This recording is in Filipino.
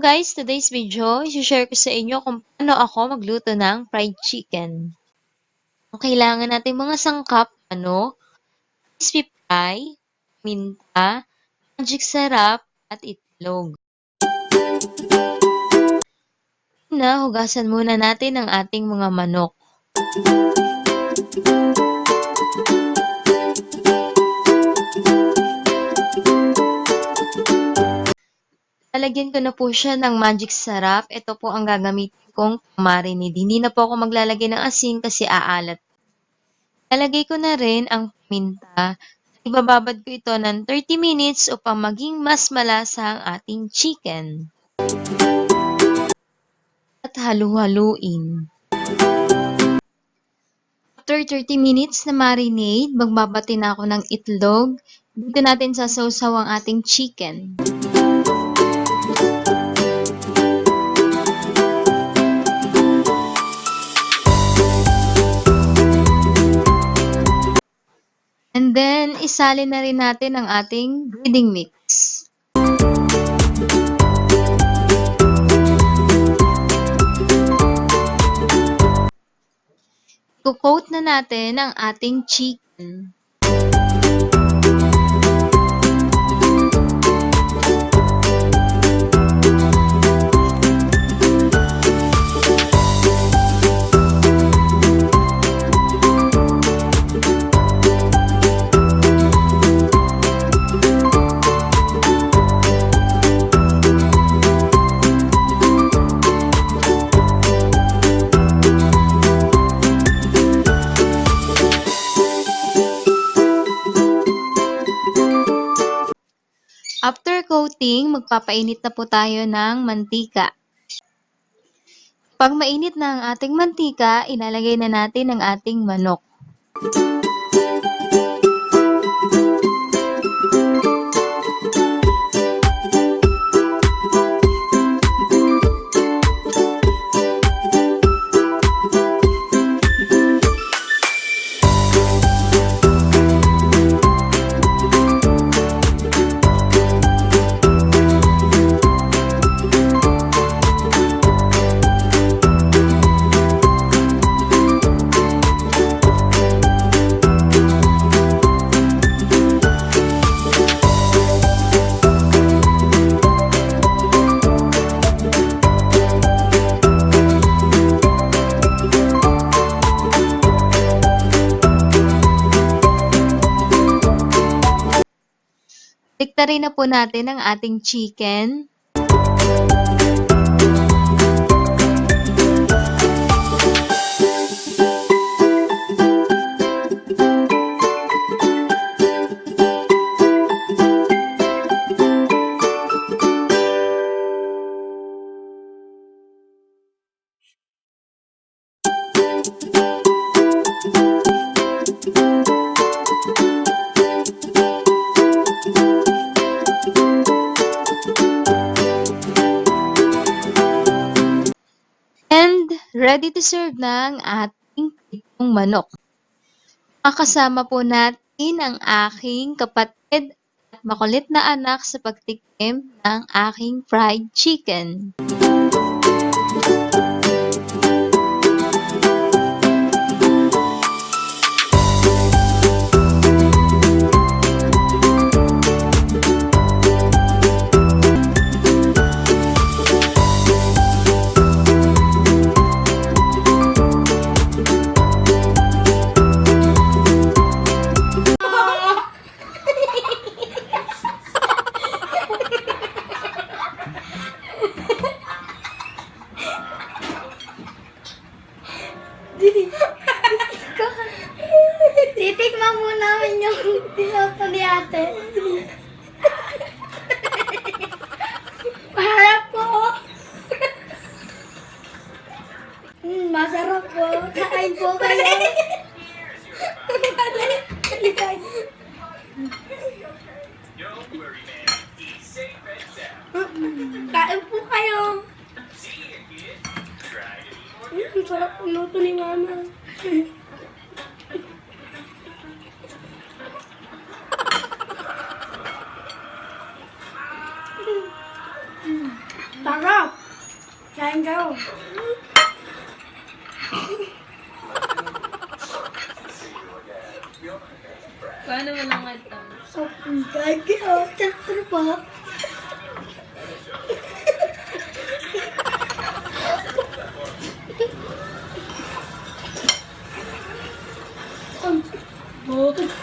Guys, today's video, i-share ko sa inyo kung paano ako magluto ng fried chicken. Ang kailangan natin mga sangkap, crispy fry, minta, magic sarap, at itlog. Una, hugasan muna natin ang ating mga manok. Lalagyan ko na po siya ng magic sarap. Ito po ang gagamitin kong marinade. Hindi na po ako maglalagay ng asin kasi aalat. Lalagay ko na rin ang paminta. Ibababad ko ito ng 30 minutes upang maging mas malasa ang ating chicken. At halu-haluin. After 30 minutes na marinade, magbabati na ako ng itlog. Dito natin sasawsaw ang ating chicken. And then, isalin na rin natin ang ating breading mix. I-coat na natin ang ating chicken. After coating, magpapainit na po tayo ng mantika. Pag mainit na ang ating mantika, ilalagay na natin ang ating manok. Tiktarin na po natin ang ating chicken. Ready to serve na ang ating pitong manok. Makasama po natin ang aking kapatid at makulit na anak sa pagtikim ng aking fried chicken. Titikman mo namin yung tinoto ni ate. Maharap po. Masarap po. Kakain po kayo. Kain po kayo. Sarap po luto ni mama. Sarap! Kain kayo. Paano mo lang ito? So, gagi oh. Sarap pa. Oh.